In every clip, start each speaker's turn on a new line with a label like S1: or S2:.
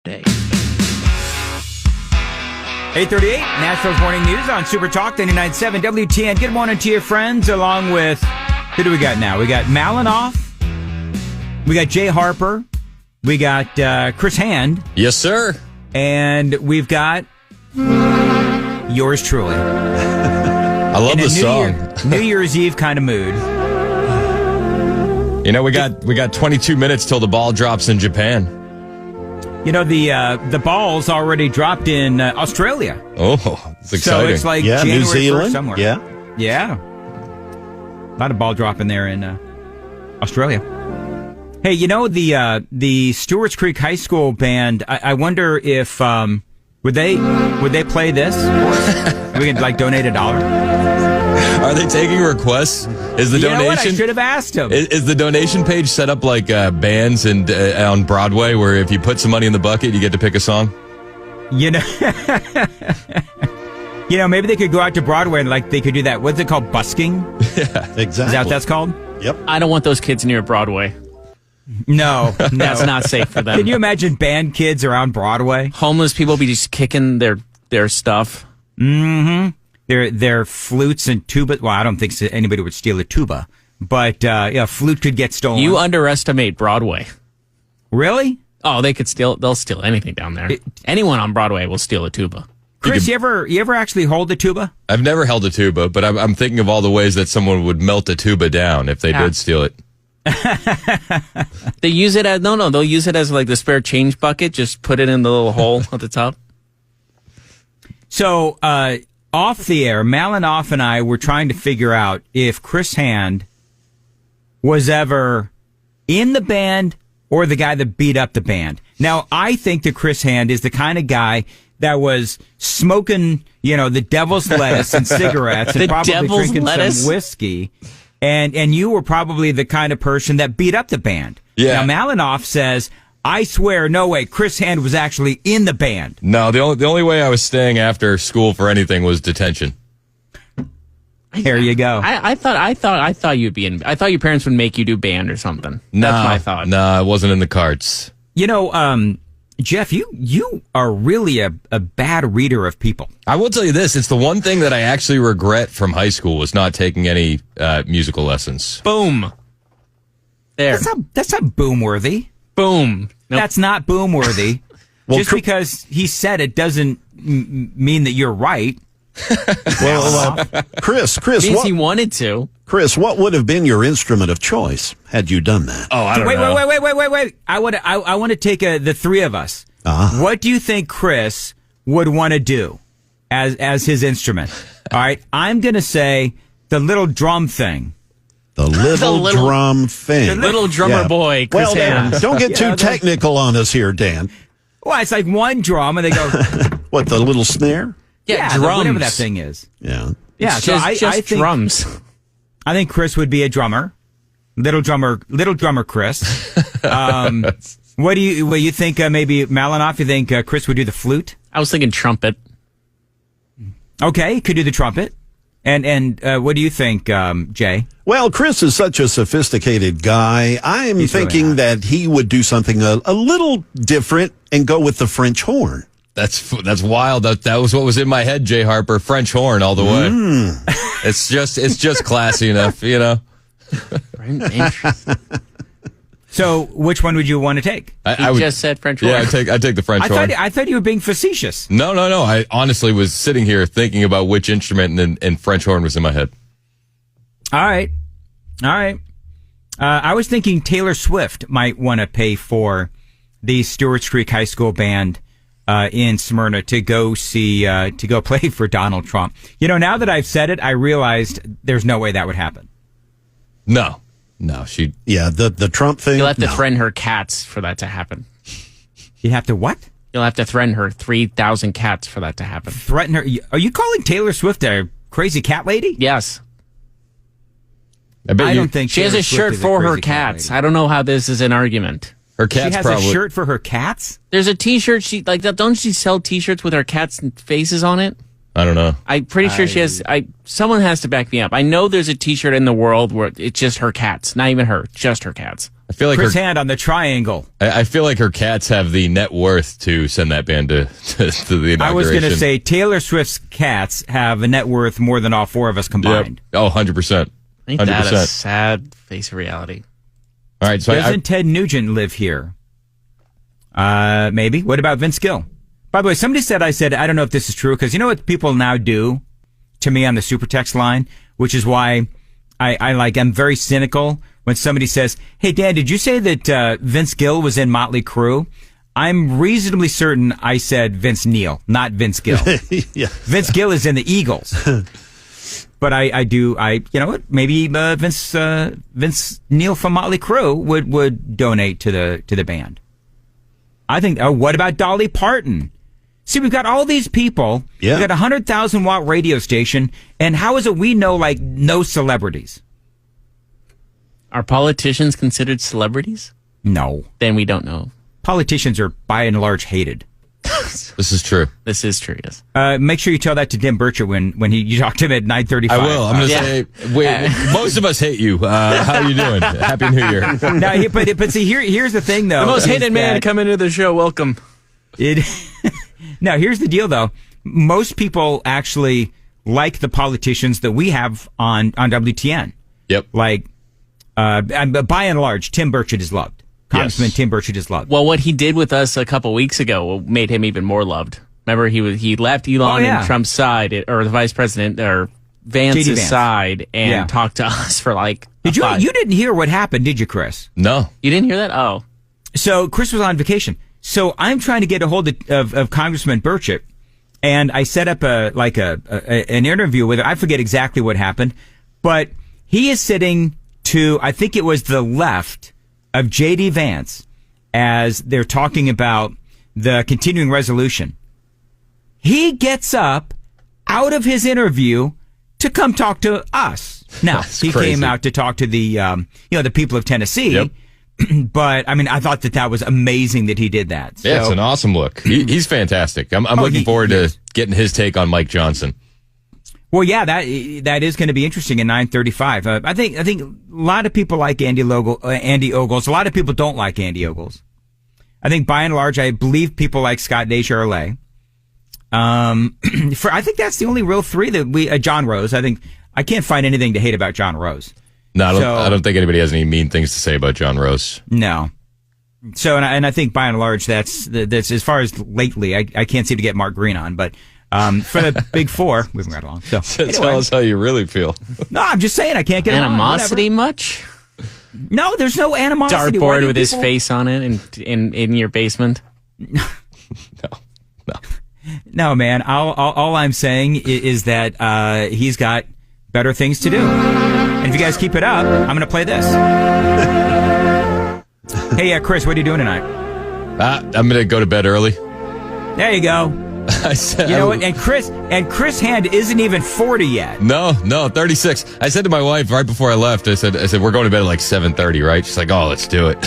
S1: Day.
S2: 8:38, Nashville's Morning News on Super Talk 99.7 WTN. Good morning to your friends, along with, who do we got now? We got Malinoff, we got Jay Harper, we got Chris Hand.
S3: Yes, sir.
S2: And we've got yours truly.
S3: I love the song.
S2: New Year's Eve kind of mood.
S3: You know, we got 22 minutes till the ball drops in Japan.
S2: You know, the ball's already dropped in Australia.
S3: Oh, it's exciting.
S2: So it's like
S4: yeah,
S2: January
S4: New Zealand
S2: 1st somewhere.
S4: Yeah.
S2: A lot of ball dropping there in Australia. Hey, you know, the Stewart's Creek High School band, I wonder if would they play this for us? We could donate $1.
S3: Are they taking requests? Is the
S2: You
S3: donation?
S2: know what? I should have asked them.
S3: Is the donation page set up like bands and on Broadway, where if you put some money in the bucket, you get to pick a song?
S2: You know, maybe they could go out to Broadway and they could do that. What's it called? Busking?
S4: Exactly.
S2: Is that what that's called?
S4: Yep.
S1: I don't want those kids near Broadway.
S2: No.
S1: That's not safe for them.
S2: Can you imagine band kids around Broadway?
S1: Homeless people be just kicking their stuff.
S2: Mm-hmm. Their flutes and tuba. Well, I don't think anybody would steal a tuba, but a flute could get stolen.
S1: You underestimate Broadway.
S2: Really?
S1: Oh, they'll steal anything down there. Anyone on Broadway will steal a tuba.
S2: Chris, you ever actually hold a tuba?
S3: I've never held a tuba, but I'm thinking of all the ways that someone would melt a tuba down if they did steal it.
S1: They use it as they'll use it as the spare change bucket. Just put it in the little hole at the top.
S2: So, off the air, Malinoff and I were trying to figure out if Chris Hand was ever in the band or the guy that beat up the band. Now, I think that Chris Hand is the kind of guy that was smoking, the devil's lettuce and cigarettes and probably drinking some whiskey. And you were probably the kind of person that beat up the band.
S3: Yeah.
S2: Now, Malinoff says, I swear, no way, Chris Hand was actually in the band.
S3: No, the only way I was staying after school for anything was detention.
S2: There you go.
S1: I thought you'd be in. I thought your parents would make you do band or something. That's what I thought.
S3: No, it wasn't in the cards.
S2: Jeff, you are really a bad reader of people.
S3: I will tell you this. It's the one thing that I actually regret from high school was not taking any musical lessons.
S1: Boom. There.
S2: That's not boom-worthy.
S1: Boom. Nope.
S2: That's not boom-worthy. Just because he said it doesn't mean that you're right.
S4: Chris,
S1: means he wanted to.
S4: Chris, what would have been your instrument of choice had you done that?
S3: Oh, I don't know.
S2: Wait. I want to take the three of us.
S4: Uh-huh.
S2: What do you think Chris would want to do as his instrument? All right, I'm going to say the little drum thing.
S4: The little drum thing.
S1: The little drummer boy, Chris Hand.
S4: Don't get too technical on us here, Dan.
S2: Well, it's like one drum, and they go...
S4: What, the little snare?
S1: Yeah, drums.
S2: Whatever that thing is.
S4: Yeah.
S2: Yeah,
S1: It's
S2: so
S1: just
S2: I think
S1: drums.
S2: I think Chris would be a drummer. Little drummer Chris. What do you think, maybe Malinoff, you think Chris would do the flute?
S1: I was thinking trumpet.
S2: Okay, could do the trumpet. And what do you think, Jay?
S4: Well, Chris is such a sophisticated guy. I'm thinking that he would do something a little different and go with the French horn.
S3: That's wild. That was what was in my head, Jay Harper. French horn all the way. It's just classy enough,
S2: So, which one would you want to take?
S1: I just said French horn.
S3: Yeah, I take the French horn.
S2: I thought you were being facetious.
S3: No. I honestly was sitting here thinking about which instrument, and French horn was in my head.
S2: All right. I was thinking Taylor Swift might want to pay for the Stewart's Creek High School band in Smyrna to go play for Donald Trump. Now that I've said it, I realized there's no way that would happen.
S3: No, she.
S4: Yeah, the Trump thing.
S1: You'll have to threaten her cats for that to happen.
S2: You have to what?
S1: You'll have to threaten her 3,000 cats for that to happen.
S2: Threaten her? Are you calling Taylor Swift a crazy cat lady?
S1: Yes.
S2: I don't think
S1: she has a shirt for her cats. I don't know how this is an argument.
S3: Her cats
S2: she has a shirt for her cats?
S1: There's a T-shirt. Don't she sell T-shirts with her cats' faces on it?
S3: I don't know.
S1: I'm pretty sure she has. Someone has to back me up. I know there's a T-shirt in the world where it's just her cats, not even her, just her cats.
S3: I feel like
S2: Chris Hand on the triangle.
S3: I feel like her cats have the net worth to send that band to the inauguration.
S2: I was going to say Taylor Swift's cats have a net worth more than all four of us combined.
S3: Yep. Oh, 100%.
S1: Ain't that a sad face of reality?
S3: All right. So
S2: Doesn't Ted Nugent live here? Maybe. What about Vince Gill? By the way, somebody said, I don't know if this is true, because you know what people now do to me on the super text line, which is why I'm very cynical when somebody says, hey, Dan, did you say that Vince Gill was in Motley Crue? I'm reasonably certain I said Vince Neil, not Vince Gill.
S4: Yeah.
S2: Vince Gill is in the Eagles. But you know what? Maybe Vince Neil from Motley Crue would donate to the band. I think. What about Dolly Parton? See, we've got all these people.
S4: Yeah.
S2: We've got a 100,000-watt radio station, and how is it we know like no celebrities?
S1: Are politicians considered celebrities?
S2: No.
S1: Then we don't know.
S2: Politicians are by and large hated.
S3: This is true.
S1: This is true, yes.
S2: Make sure you tell that to Tim Burchett when you talk to him at 9:35.
S3: I will. I'm going to say, most of us hate you. How are you doing? Happy New Year.
S2: Now, but see, here's the thing, though.
S1: The most hated man to
S2: that
S1: come into the show. Welcome.
S2: Now, here's the deal, though. Most people actually like the politicians that we have on WTN.
S3: Yep.
S2: Like, by and large, Tim Burchett is loved. Congressman
S3: Yes.
S2: Tim Burchett is loved.
S1: Well, what he did with us a couple weeks ago made him even more loved. Remember, he left Elon and Trump's side, or the vice president, or Vance's
S2: JD Vance.
S1: side, and talked to us for like.
S2: You didn't hear what happened, did you, Chris?
S3: No.
S1: You didn't hear that? Oh.
S2: So Chris was on vacation. So I'm trying to get a hold of Congressman Burchett, and I set up an interview with him. I forget exactly what happened, but he is sitting to, I think it was the left of JD Vance as they're talking about the continuing resolution. He gets up out of his interview to come talk to us. Now, he
S3: crazy.
S2: came out to talk to the the people of Tennessee.
S3: Yep.
S2: But I mean, I thought that was amazing that he did that.
S3: Yeah, it's an awesome look. He's fantastic. I'm looking forward to getting his take on Mike Johnson.
S2: Well, yeah, that is going to be interesting in 9:35. I think a lot of people like Andy Ogles. A lot of people don't like Andy Ogles. I think by and large, I believe people like Scott DesCharlet. I think that's the only real three that John Rose. I can't find anything to hate about John Rose.
S3: No, I don't think anybody has any mean things to say about John Rose.
S2: No. So, and I think by and large, that's as far as lately, I can't seem to get Mark Green on, but for the big four, moving right along. So,
S3: Tell us how you really feel.
S2: No, I'm just saying I can't get
S1: Animosity much?
S2: No, there's no animosity.
S1: Dartboard with his face on it in your basement?
S3: No.
S2: No, man. All I'm saying is that he's got better things to do. And if you guys keep it up, I'm going to play this. Hey, Chris, what are you doing tonight?
S3: I'm going to go to bed early.
S2: There you go.
S3: I said,
S2: you know what? And Chris Hand isn't even 40 yet.
S3: No, 36. I said to my wife right before I left, I said we're going to bed at like 7:30, right? She's like, oh, let's do it.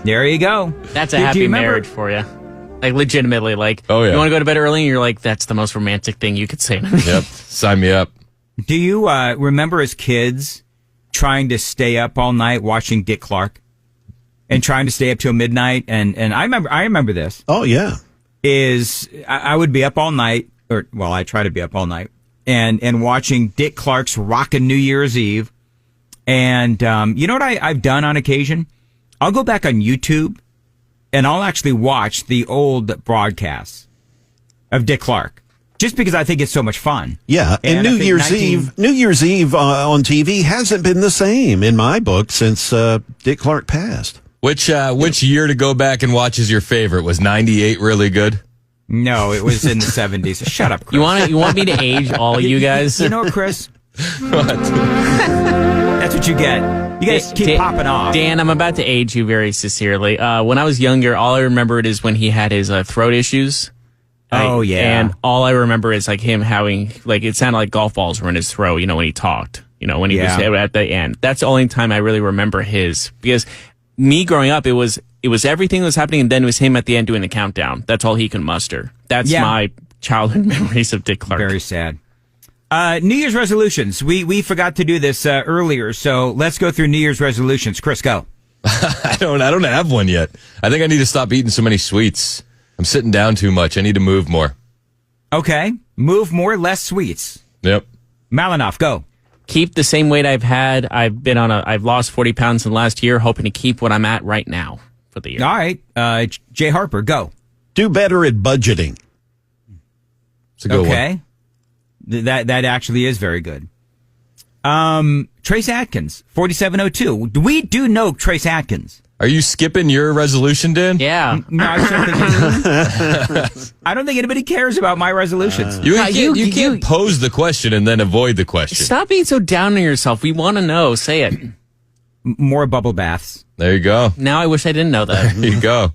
S2: There you go.
S1: That's a happy marriage for you. Like, legitimately, like,
S3: oh, yeah.
S1: You want to go to bed early, and you're like, that's the most romantic thing you could say to me.
S3: Yep, sign me up.
S2: Do you remember as kids trying to stay up all night watching Dick Clark and trying to stay up till midnight? And I remember this.
S4: Oh, yeah.
S2: I would be up all night, I try to be up all night, and watching Dick Clark's Rockin' New Year's Eve. And you know what I've done on occasion? I'll go back on YouTube and I'll actually watch the old broadcasts of Dick Clark. Just because I think it's so much fun.
S4: Yeah, and New Year's Eve on TV hasn't been the same in my book since Dick Clark passed.
S3: Which year to go back and watch is your favorite? Was 98 really good?
S2: No, it was in the 70s. Shut up, Chris.
S1: You want me to age all you guys?
S2: You know what, Chris?
S3: What?
S2: That's what you get. You guys keep popping off.
S1: Dan, I'm about to age you very sincerely. When I was younger, all I remember is when he had his throat issues.
S2: Oh, yeah.
S1: And all I remember is like him having, like, it sounded like golf balls were in his throat, when he talked, when he was at the end. That's the only time I really remember his, because me growing up, it was everything that was happening, and then it was him at the end doing the countdown. That's all he could muster. That's my childhood memories of Dick Clark.
S2: Very sad. New Year's resolutions. We forgot to do this earlier, so let's go through New Year's resolutions. Chris, go.
S3: I don't have one yet. I think I need to stop eating so many sweets. I'm sitting down too much. I need to move more.
S2: Okay. Move more, less sweets.
S3: Yep.
S2: Malinoff, go.
S1: Keep the same weight I've had. I've lost 40 pounds in the last year, hoping to keep what I'm at right now for the year.
S2: All right. Jay Harper, go.
S4: Do better at budgeting.
S3: It's a good one.
S2: Okay. That actually is very good. Trace Atkins, 4702. We do know Trace Atkins.
S3: Are you skipping your resolution, Dan?
S1: Yeah.
S2: No, I don't think anybody cares about my resolutions.
S3: You can't pose the question and then avoid the question.
S1: Stop being so down on yourself. We want to know. Say it.
S2: More bubble baths.
S3: There you go.
S1: Now I wish I didn't know that.
S3: There you go.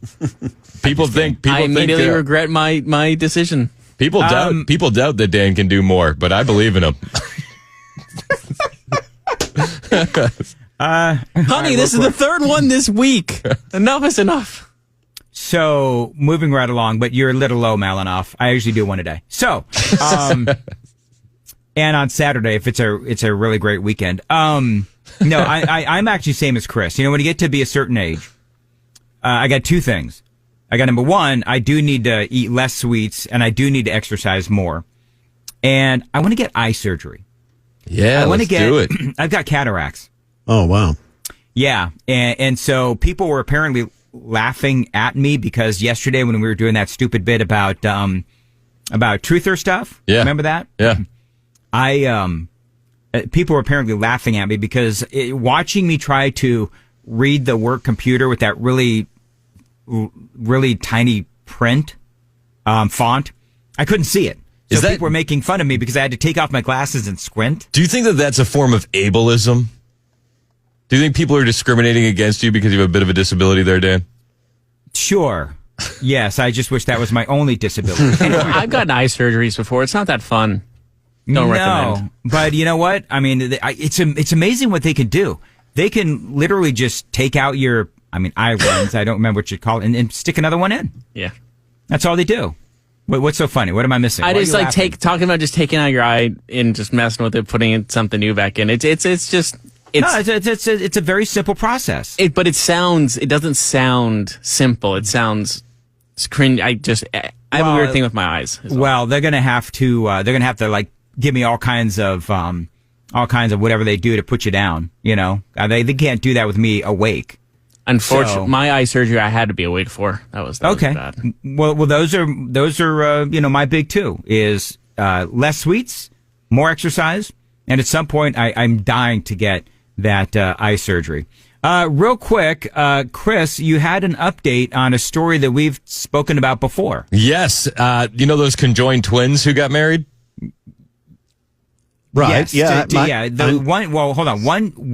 S3: People
S1: I immediately regret my decision.
S3: People doubt that Dan can do more, but I believe in him.
S1: Honey, this is the third one this week. Enough is enough.
S2: So, moving right along, but you're a little low, Malinoff. I usually do one a day. So, and on Saturday, if it's a really great weekend. No, I'm actually same as Chris. You know, when you get to be a certain age, I got two things. I got number one, I do need to eat less sweets, and I do need to exercise more. And I want to get eye surgery.
S3: Yeah, let's do it.
S2: I've got cataracts.
S4: Oh, wow.
S2: Yeah. And so people were apparently laughing at me because yesterday when we were doing that stupid bit about truther stuff.
S3: Yeah.
S2: Remember that?
S3: Yeah.
S2: People were apparently laughing at me because watching me try to read the work computer with that really tiny print font, I couldn't see it. So people were making fun of me because I had to take off my glasses and squint.
S3: Do you think that that's a form of ableism? Do you think people are discriminating against you because you have a bit of a disability there, Dan?
S2: Sure. Yes, I just wish that was my only disability.
S1: Anyway. I've gotten eye surgeries before. It's not that fun. Don't recommend.
S2: But you know what? I mean, it's amazing what they can do. They can literally just take out your, eye lens. I don't remember what you call it, and stick another one in.
S1: Yeah.
S2: That's all they do. Wait, what's so funny? What am I missing?
S1: I just talking about just taking out your eye and just messing with it, putting in something new back in. It's
S2: a very simple process.
S1: It doesn't sound simple. It sounds cringe. I have a weird thing with my eyes.
S2: Well, they're gonna have to like give me all kinds of whatever they do to put you down. You know, they can't do that with me awake.
S1: Unfortunately, my eye surgery I had to be awake for. That was bad.
S2: Well, those are my big two is less sweets, more exercise, and at some point I'm dying to get that eye surgery. Real quick, Chris, you had an update on a story that we've spoken about before.
S3: Yes, those conjoined twins who got married.
S2: Right.
S4: Yes,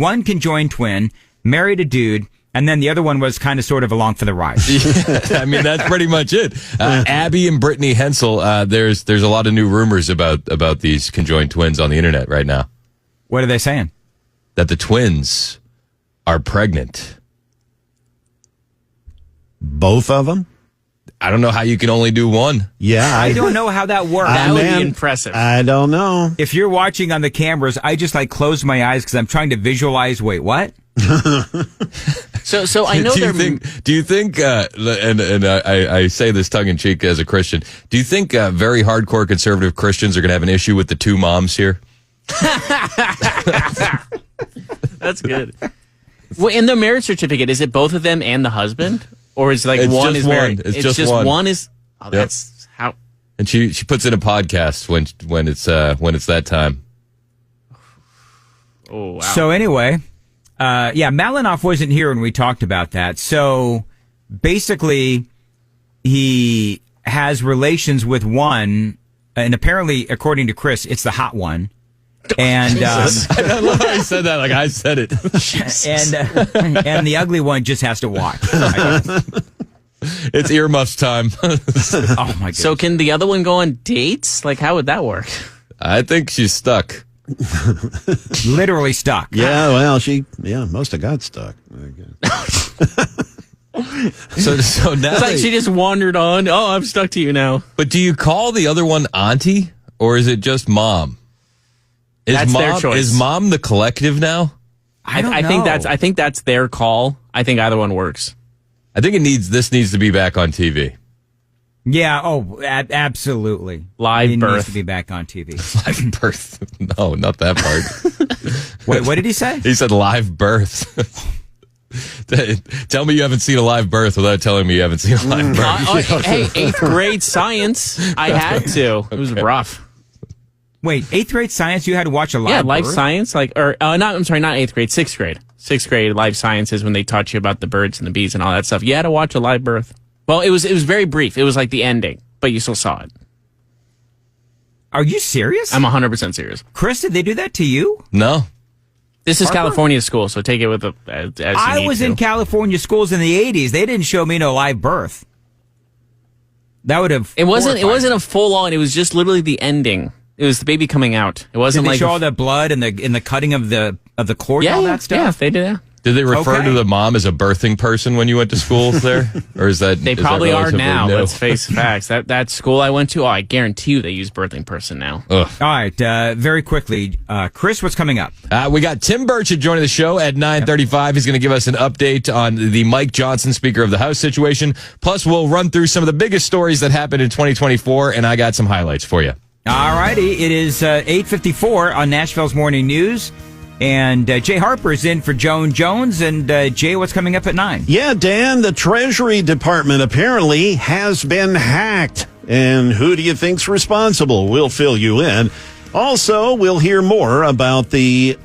S2: One conjoined twin married a dude. And then the other one was kind of sort of along for the ride.
S3: Yeah, that's pretty much it. Abby and Brittany Hensel, there's a lot of new rumors about these conjoined twins on the internet right now.
S2: What are they saying?
S3: That the twins are pregnant.
S4: Both of them?
S3: I don't know how you can only do one.
S4: Yeah.
S2: I don't know how that works.
S1: That would be impressive.
S4: I don't know.
S2: If you're watching on the cameras, I just close my eyes because I'm trying to visualize, wait, what?
S1: So I know
S3: do you think and I say this tongue in cheek as a Christian, do you think very hardcore conservative Christians are going to have an issue with the two moms here?
S1: That's good. Well, in the marriage certificate, is it both of them and the husband, or is
S3: it's
S1: one
S3: just
S1: is married?
S3: It's just one.
S1: One is. Oh, that's how.
S3: And she puts in a podcast when it's that time.
S1: Oh wow.
S2: So anyway. Malinoff wasn't here when we talked about that. So basically, he has relations with one, and apparently, according to Chris, it's the hot one. And
S3: I love how he said that like I said it.
S2: and the ugly one just has to watch.
S3: It's earmuffs time.
S2: Oh my goodness.
S1: So can the other one go on dates? Like, how would that work?
S3: I think she's stuck.
S2: Literally stuck.
S4: Yeah, well, most of got stuck. I guess.
S3: So now
S1: it's like she just wandered on. Oh, I'm stuck to you now.
S3: But do you call the other one auntie, or is it just mom?
S1: That's their choice.
S3: Is mom the collective now?
S2: I don't know.
S1: I think that's their call. I think either one works.
S3: I think this needs to be back on TV.
S2: Yeah. Oh, absolutely.
S1: Live
S2: it
S1: birth
S2: needs to be back on TV.
S3: Live birth? No, not that part.
S2: Wait, what did he say?
S3: He said live birth. Tell me you haven't seen a live birth without telling me you haven't seen a live birth.
S1: Hey, 8th grade science. I had to. It was rough.
S2: Wait, 8th grade science, you had to watch a live
S1: life
S2: birth?
S1: science, not 8th grade, 6th grade. 6th grade life sciences when they taught you about the birds and the bees and all that stuff. You had to watch a live birth. Well, it was very brief. It was like the ending, but you still saw it.
S2: Are you serious?
S1: I'm 100% serious.
S2: Chris, did they do that to you?
S3: No.
S1: This is California school, so take it with as you
S2: I was in California schools in the 80s. They didn't show me no live birth. That would have.
S1: It wasn't a full on. It was just literally the ending. It was the baby coming out. It wasn't
S2: did they
S1: like
S2: show all the blood and the cutting of the cord and all that stuff?
S1: Yeah, they did that.
S3: Did they refer to the mom as a birthing person when you went to school there? Or is that
S1: they probably are now?
S3: New?
S1: Let's face facts. That school I went to, I guarantee you they use birthing person now.
S3: Ugh.
S2: All right, very quickly, Chris, what's coming up?
S3: We got Tim Burchett joining the show at 9:35. He's going to give us an update on the Mike Johnson Speaker of the House situation. Plus, we'll run through some of the biggest stories that happened in 2024, and I got some highlights for you.
S2: All righty, it is 8:54 on Nashville's Morning News. And Jay Harper is in for Joan Jones. And Jay, what's coming up at 9?
S4: Yeah, Dan, the Treasury Department apparently has been hacked. And who do you think's responsible? We'll fill you in. Also, we'll hear more about the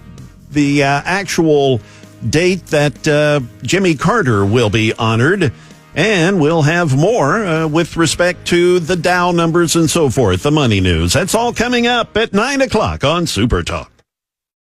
S4: actual date that Jimmy Carter will be honored. And we'll have more with respect to the Dow numbers and so forth, the money news. That's all coming up at 9 o'clock on Super Talk.